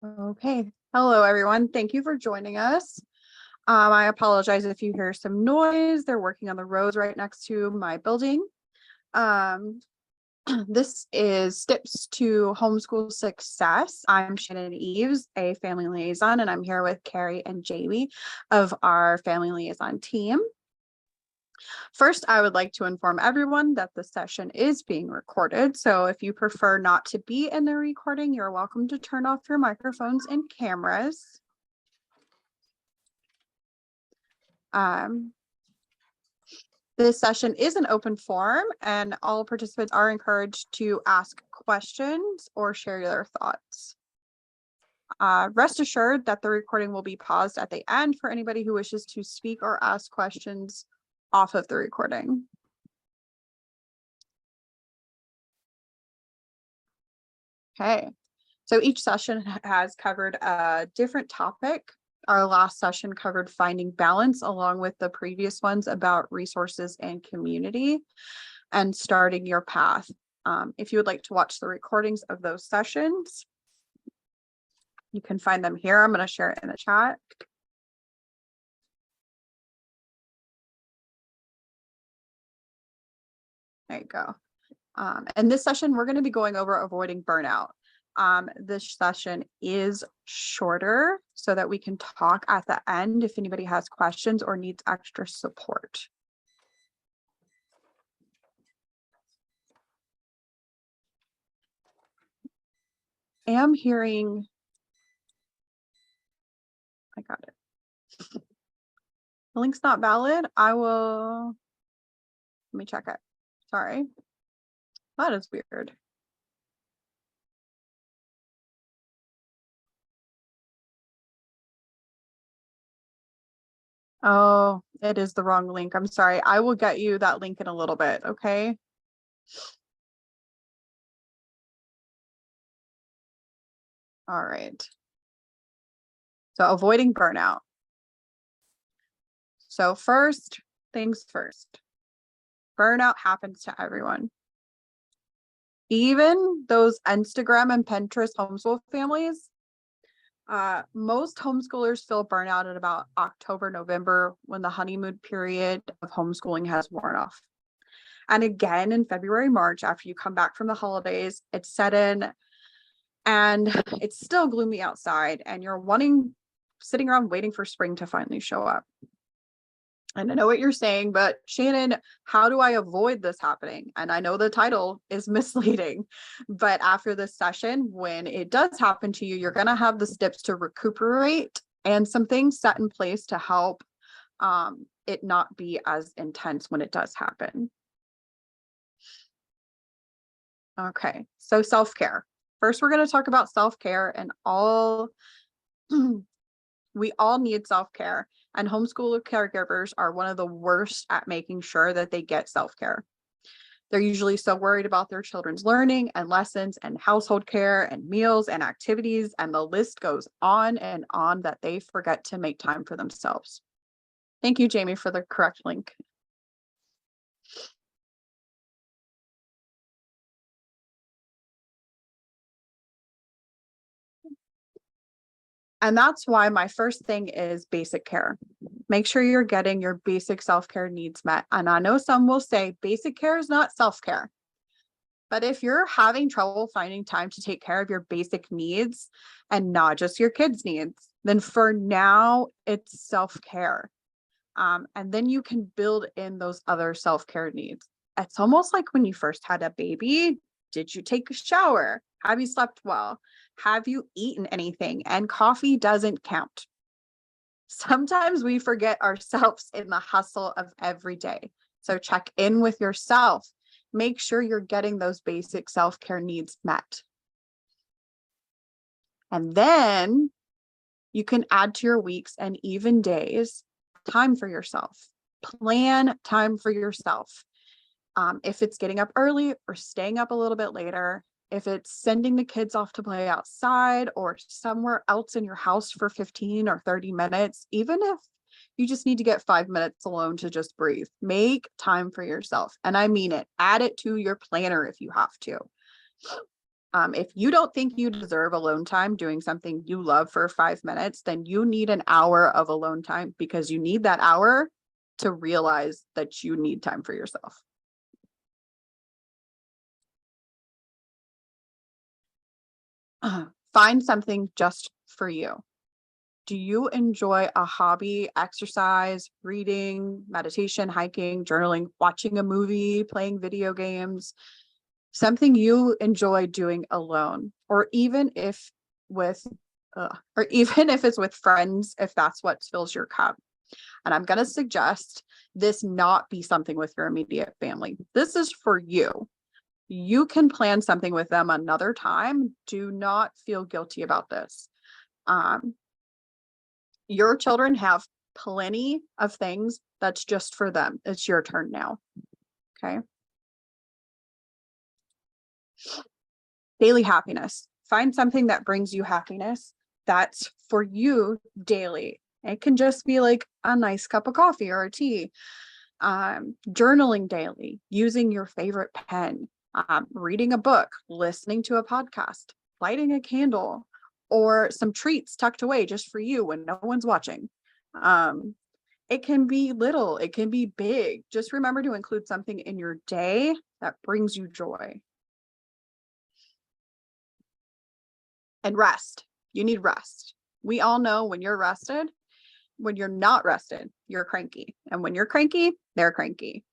Okay. Hello, everyone. Thank you for joining us. I apologize if you hear some noise. They're working on the roads right next to my building. Um, this is Steps to Homeschool Success. I'm Shannon Eves, a family liaison, and I'm here with Carrie and Jamie of our family liaison team. First, I would like to inform everyone that the session is being recorded. So if you prefer not to be in the recording, you're welcome to turn off your microphones and cameras. This session is an open forum and all participants are encouraged to ask questions or share their thoughts. Rest assured that the recording will be paused at the end for anybody who wishes to speak or ask questions off of the recording. Okay, so each session has covered a different topic. Our last session covered finding balance, along with the previous ones about resources and community and starting your path. If you would like to watch the recordings of those sessions, you can find them here. I'm going to share it in the chat. There you go. In this session, we're going to be going over avoiding burnout. This session is shorter so that we can talk at the end if anybody has questions or needs extra support. I am hearing, I got it. The link's not valid. Let me check it. Sorry. That is weird. Oh, it is the wrong link. I'm sorry. I will get you that link in a little bit, okay? All right. So avoiding burnout. So first things first, burnout happens to everyone. Even those Instagram and Pinterest homeschool families, most homeschoolers feel burnout at about October, November, when the honeymoon period of homeschooling has worn off. And again in February, March, after you come back from the holidays, it's set in and it's still gloomy outside and you're sitting around waiting for spring to finally show up. And I know what you're saying, but Shannon, how do I avoid this happening? And I know the title is misleading, but after this session, when it does happen to you, you're going to have the steps to recuperate and some things set in place to help it not be as intense when it does happen. Okay, so self-care. First, we're going to talk about self-care and we all need self-care, and homeschool caregivers are one of the worst at making sure that they get self-care. They're usually so worried about their children's learning and lessons and household care and meals and activities, and the list goes on and on that they forget to make time for themselves. Thank you, Jamie, for the correct link. And that's why my first thing is basic care. Make sure you're getting your basic self-care needs met. And I know some will say basic care is not self-care. But if you're having trouble finding time to take care of your basic needs and not just your kids' needs, then for now it's self-care. And then you can build in those other self-care needs. It's almost like when you first had a baby. Did you take a shower? Have you slept well? Have you eaten anything? And coffee doesn't count. Sometimes we forget ourselves in the hustle of every day. So check in with yourself. Make sure you're getting those basic self-care needs met. And then you can add to your weeks and even days time for yourself. Plan time for yourself. If it's getting up early or staying up a little bit later, if it's sending the kids off to play outside or somewhere else in your house for 15 or 30 minutes, even if you just need to get 5 minutes alone to just breathe, make time for yourself. And I mean it, add it to your planner if you have to. If you don't think you deserve alone time doing something you love for 5 minutes, then you need an hour of alone time, because you need that hour to realize that you need time for yourself. Find something just for you. Do you enjoy a hobby, exercise, reading, meditation, hiking, journaling, watching a movie, playing video games? Something you enjoy doing alone, or even if with or even if it's with friends, if that's what fills your cup. And I'm going to suggest this not be something with your immediate family. This is for you. You can plan something with them another time. Do not feel guilty about this. Um, your children have plenty of things that's just for them. It's your turn now. Okay. Daily happiness. Find something that brings you happiness that's for you daily. It can just be like a nice cup of coffee or a tea. Journaling daily, using your favorite pen, reading a book, listening to a podcast, lighting a candle, or some treats tucked away just for you when no one's watching. It can be little, it can be big. Just remember to include something in your day that brings you joy. And rest. You need rest. We all know when you're rested. When you're not rested, you're cranky. And when you're cranky, they're cranky.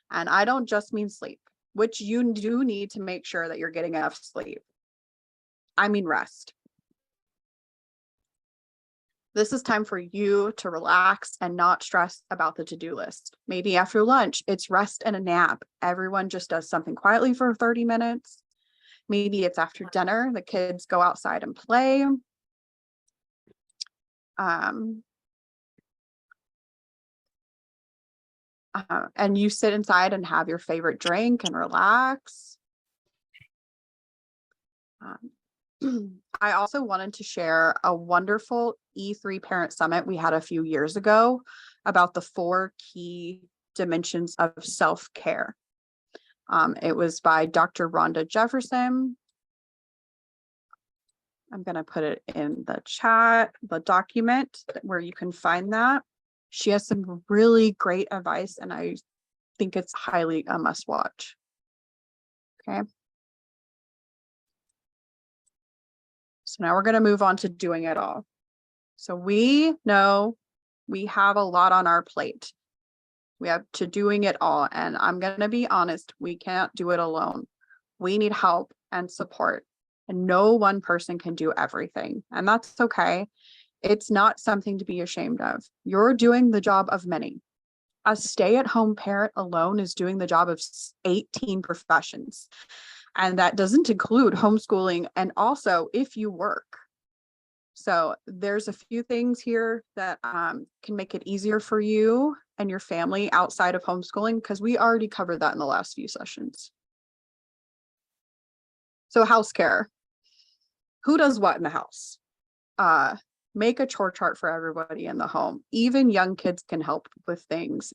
And I don't just mean sleep, which you do need to make sure that you're getting enough sleep. I mean rest. This is time for you to relax and not stress about the to-do list. Maybe after lunch, it's rest and a nap. Everyone just does something quietly for 30 minutes. Maybe it's after dinner, the kids go outside and play. And you sit inside and have your favorite drink and relax. I also wanted to share a wonderful E3 Parent Summit we had a few years ago about the 4 key dimensions of self-care. It was by Dr. Rhonda Jefferson. I'm going to put it in the chat, the document where you can find that. She has some really great advice, and I think it's highly a must watch. Okay. So now we're going to move on to doing it all. So we know we have a lot on our plate. We have to doing it all. And I'm going to be honest, we can't do it alone. We need help and support. And no one person can do everything. And that's okay. It's not something to be ashamed of. You're doing the job of many. A stay-at-home parent alone is doing the job of 18 professions. And that doesn't include homeschooling and also if you work. So there's a few things here that can make it easier for you and your family outside of homeschooling, because we already covered that in the last few sessions. So house care. Who does what in the house? Make a chore chart for everybody in the home. Even young kids can help with things.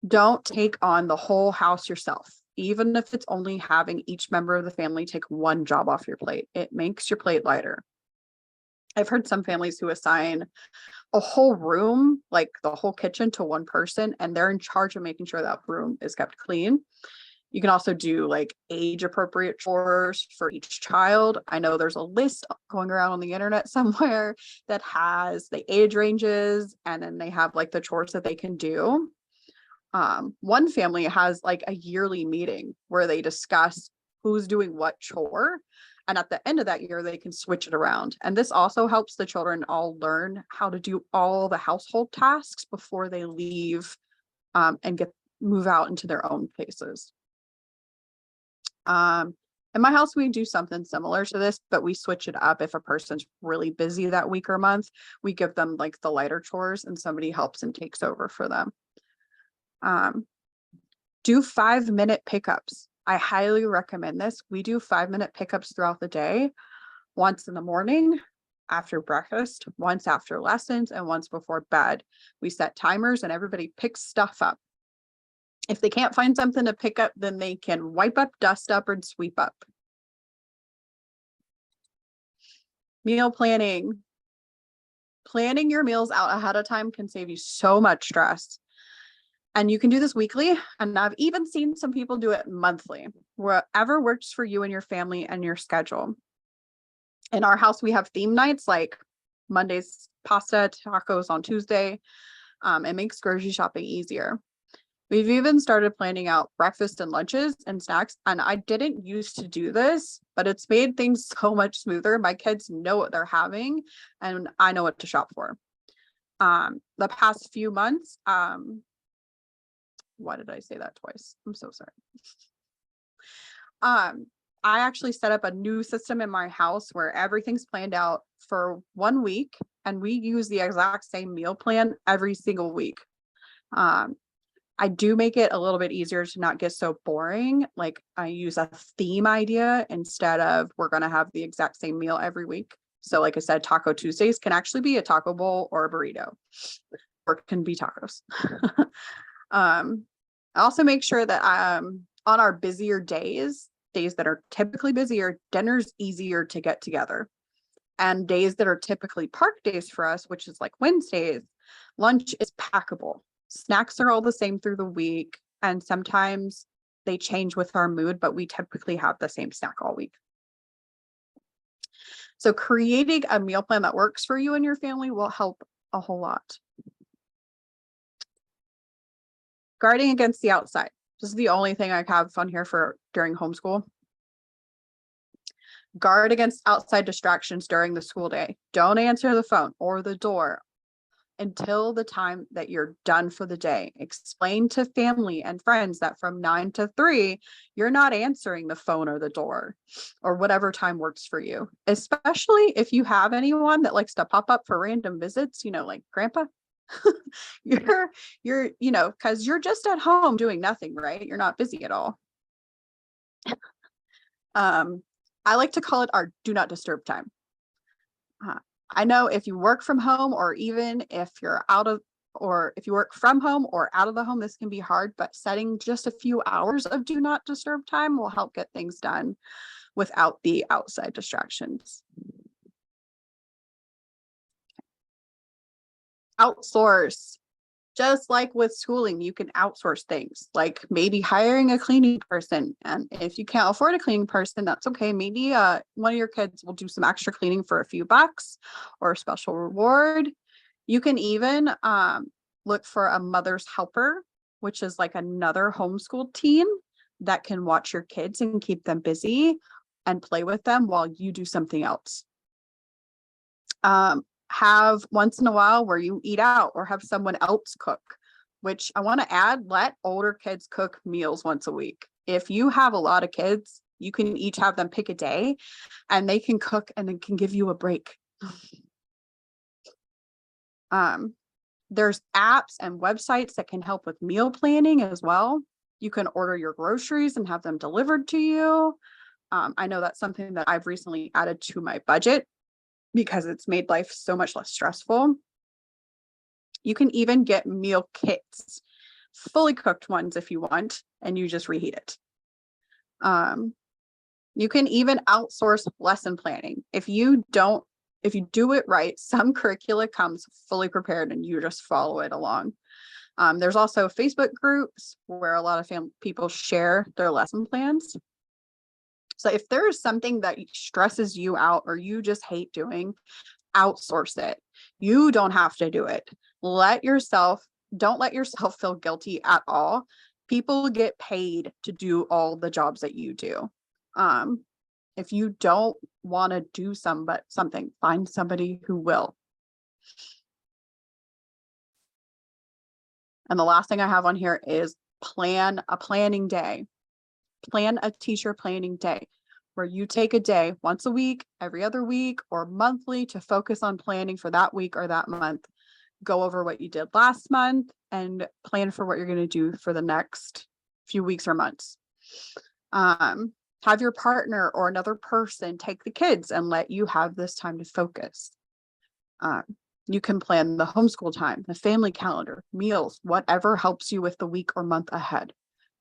Don't take on the whole house yourself. Even if it's only having each member of the family take one job off your plate, it makes your plate lighter. I've heard some families who assign a whole room, like the whole kitchen, to one person, and they're in charge of making sure that room is kept clean. You can also do like age appropriate chores for each child. I know there's a list going around on the internet somewhere that has the age ranges, and then they have like the chores that they can do. One family has like a yearly meeting where they discuss who's doing what chore. And at the end of that year, they can switch it around. And this also helps the children all learn how to do all the household tasks before they leave and move out into their own places. In my house, we do something similar to this, but we switch it up. If a person's really busy that week or month, we give them like the lighter chores and somebody helps and takes over for them. Do 5-minute pickups. I highly recommend this. We do 5-minute pickups throughout the day, once in the morning, after breakfast, once after lessons, and once before bed. We set timers and everybody picks stuff up. If they can't find something to pick up, then they can wipe up, dust up, and sweep up. Meal planning. Planning your meals out ahead of time can save you so much stress. And you can do this weekly. And I've even seen some people do it monthly, whatever works for you and your family and your schedule. In our house, we have theme nights like Monday's pasta, tacos on Tuesday. It makes grocery shopping easier. We've even started planning out breakfast and lunches and snacks. And I didn't used to do this, but it's made things so much smoother. My kids know what they're having and I know what to shop for. The past few months, why did I say that twice? I'm so sorry. I actually set up a new system in my house where everything's planned out for 1 week and we use the exact same meal plan every single week. I do make it a little bit easier to not get so boring. Like I use a theme idea instead of we're going to have the exact same meal every week. So like I said, Taco Tuesdays can actually be a taco bowl or a burrito, or it can be tacos. I also make sure that on our busier days that are typically busier, dinner's easier to get together. And days that are typically park days for us, which is like Wednesdays, lunch is packable. Snacks are all the same through the week. And sometimes they change with our mood, but we typically have the same snack all week. So creating a meal plan that works for you and your family will help a whole lot. Guarding against the outside. This is the only thing I have on here for during homeschool. Guard against outside distractions during the school day. Don't answer the phone or the door until the time that you're done for the day. Explain to family and friends that from 9 to 3, you're not answering the phone or the door or whatever time works for you, especially if you have anyone that likes to pop up for random visits, like grandpa. you're because you're just at home doing nothing, right? You're not busy at all. I like to call it our do not disturb time. I know if you work from home or even if you're if you work from home or out of the home, this can be hard, but setting just a few hours of do not disturb time will help get things done without the outside distractions. Outsource. Just like with schooling, you can outsource things, like maybe hiring a cleaning person. And if you can't afford a cleaning person, that's okay. Maybe one of your kids will do some extra cleaning for a few bucks or a special reward. You can even look for a mother's helper, which is like another homeschool team that can watch your kids and keep them busy and play with them while you do something else. Have once in a while where you eat out or have someone else cook, which I want to add, let older kids cook meals once a week. If you have a lot of kids, you can each have them pick a day and they can cook and it can give you a break. There's apps and websites that can help with meal planning as well. You can order your groceries and have them delivered to you. I know that's something that I've recently added to my budget because it's made life so much less stressful. You can even get meal kits, fully cooked ones if you want, and you just reheat it. You can even outsource lesson planning. If you do it right, some curricula comes fully prepared and you just follow it along. There's also Facebook groups where a lot of people share their lesson plans. So if there is something that stresses you out or you just hate doing, outsource it. You don't have to do it. Don't let yourself feel guilty at all. People get paid to do all the jobs that you do. If you don't want to do something, find somebody who will. And the last thing I have on here is plan a planning day. Plan a teacher planning day where you take a day once a week, every other week, or monthly to focus on planning for that week or that month. Go over what you did last month and plan for what you're going to do for the next few weeks or months. Have your partner or another person take the kids and let you have this time to focus. You can plan the homeschool time, the family calendar, meals, whatever helps you with the week or month ahead.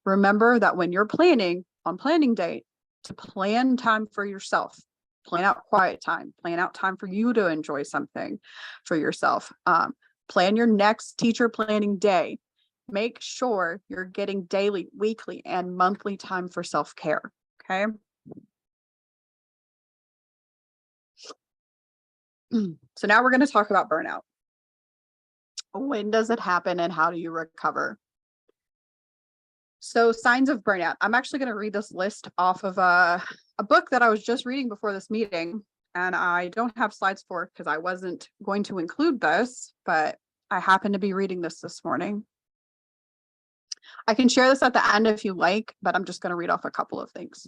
Remember that when you're planning on planning day, to plan time for yourself, Plan out quiet time, plan out time for you to enjoy something for yourself. Plan your next teacher planning day. Make sure you're getting daily, weekly, and monthly time for self-care. Okay. So now we're going to talk about burnout. When does it happen and how do you recover? So signs of burnout. I'm actually going to read this list off of a book that I was just reading before this meeting, and I don't have slides for it because I wasn't going to include this, but I happen to be reading this morning. I can share this at the end if you like, but I'm just going to read off a couple of things.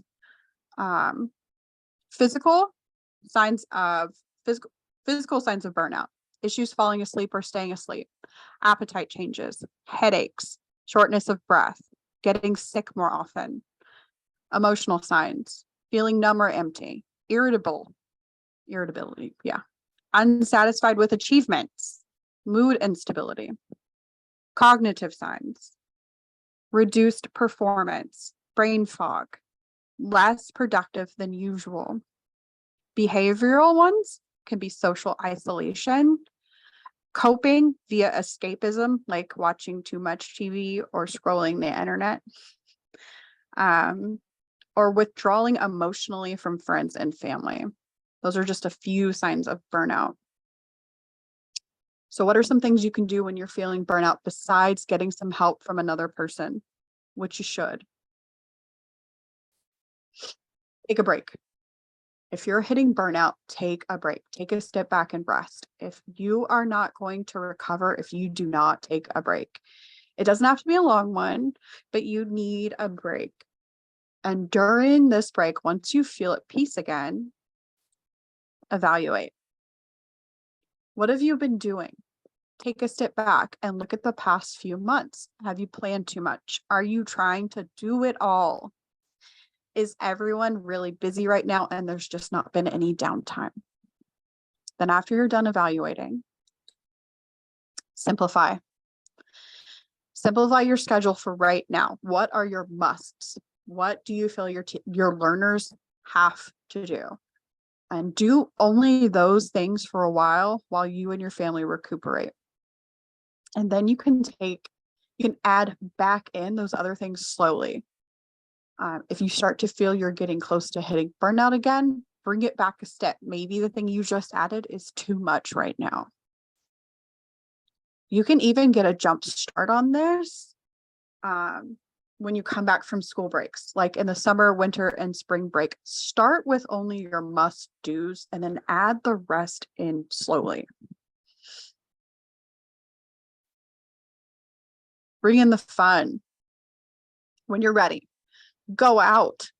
Physical signs of burnout: issues falling asleep or staying asleep, appetite changes, headaches, shortness of breath, getting sick more often. Emotional signs: feeling numb or empty, irritability, unsatisfied with achievements, mood instability. Cognitive signs: reduced performance, brain fog, less productive than usual. Behavioral ones can be social isolation, coping via escapism, like watching too much TV or scrolling the internet, or withdrawing emotionally from friends and family. Those are just a few signs of burnout. So what are some things you can do when you're feeling burnout besides getting some help from another person, which you should? Take a break. If you're hitting burnout, take a break. Take a step back and rest. If you are not going to recover, if you do not take a break, it doesn't have to be a long one, but you need a break. And during this break, once you feel at peace again, evaluate. What have you been doing? Take a step back and look at the past few months. Have you planned too much? Are you trying to do it all? Is everyone really busy right now and there's just not been any downtime? Then after you're done evaluating, simplify. Simplify your schedule for right now. What are your musts? What do you feel your learners have to do? And do only those things for a while you and your family recuperate. And then you can add back in those other things slowly. If you start to feel you're getting close to hitting burnout again, bring it back a step. Maybe the thing you just added is too much right now. You can even get a jump start on this when you come back from school breaks, like in the summer, winter, and spring break. Start with only your must-dos and then add the rest in slowly. Bring in the fun. When you're ready, go out,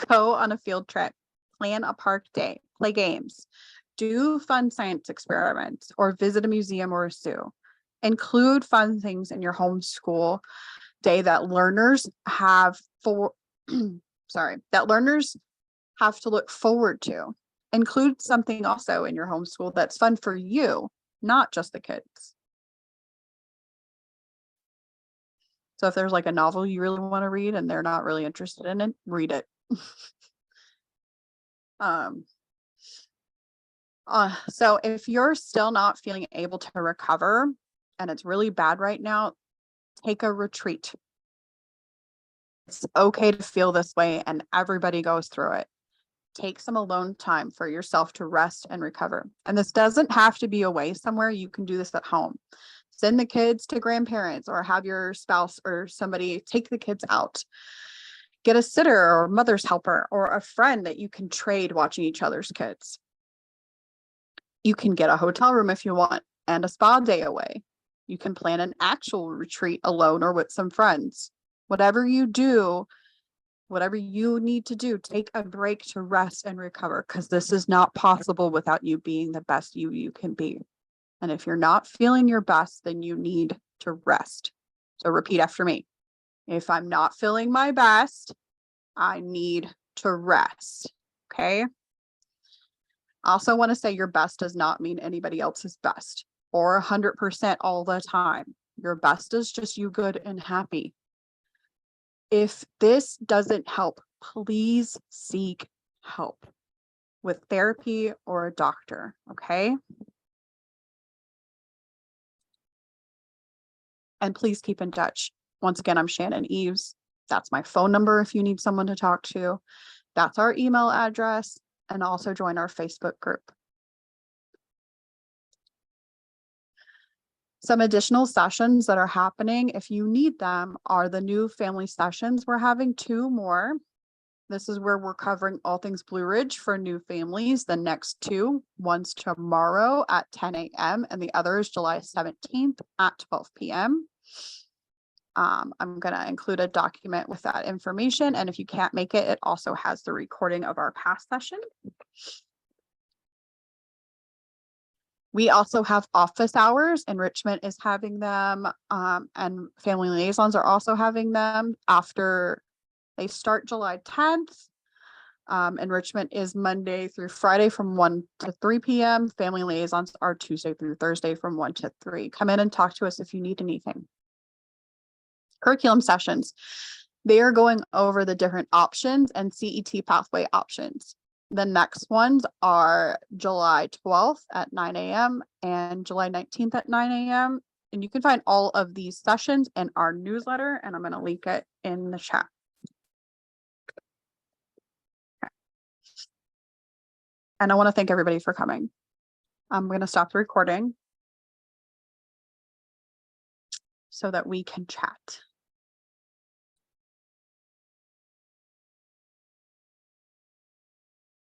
go on a field trip, plan a park day, play games, do fun science experiments, or visit a museum or a zoo. Include fun things in your homeschool day that learners have to look forward to. Include something also in your homeschool that's fun for you, not just the kids. So if there's like a novel you really want to read and they're not really interested in it, read it. So if you're still not feeling able to recover and it's really bad right now, take a retreat. It's okay to feel this way and everybody goes through it. Take some alone time for yourself to rest and recover. And this doesn't have to be away somewhere. You can do this at home. Send the kids to grandparents or have your spouse or somebody take the kids out. Get a sitter or mother's helper or a friend that you can trade watching each other's kids. You can get a hotel room if you want and a spa day away. You can plan an actual retreat alone or with some friends. Whatever you do, whatever you need to do, take a break to rest and recover, because this is not possible without you being the best you can be. And if you're not feeling your best, then you need to rest. So repeat after me. If I'm not feeling my best, I need to rest. Okay. I also want to say your best does not mean anybody else's best or 100% all the time. Your best is just you good and happy. If this doesn't help, please seek help. with therapy or a doctor, okay? And please keep in touch. Once again, I'm Shannon Eves. That's my phone number if you need someone to talk to. That's our email address, and also join our Facebook group. Some additional sessions that are happening, if you need them, are the new family sessions. We're having 2 more. This is where we're covering all things Blue Ridge for new families. The next 2, one's tomorrow at 10 a.m. and the other is July 17th at 12 p.m. I'm going to include a document with that information. And if you can't make it, it also has the recording of our past session. We also have office hours. Enrichment is having them, and family liaisons are also having them after they start July 10th. Enrichment is Monday through Friday from 1 to 3 p.m. Family liaisons are Tuesday through Thursday from 1 to 3. Come in and talk to us if you need anything. Curriculum sessions. They are going over the different options and CET pathway options. The next ones are July 12th at 9 a.m. and July 19th at 9 a.m. And you can find all of these sessions in our newsletter, and I'm going to link it in the chat. Okay. And I want to thank everybody for coming. I'm going to stop the recording so that we can chat.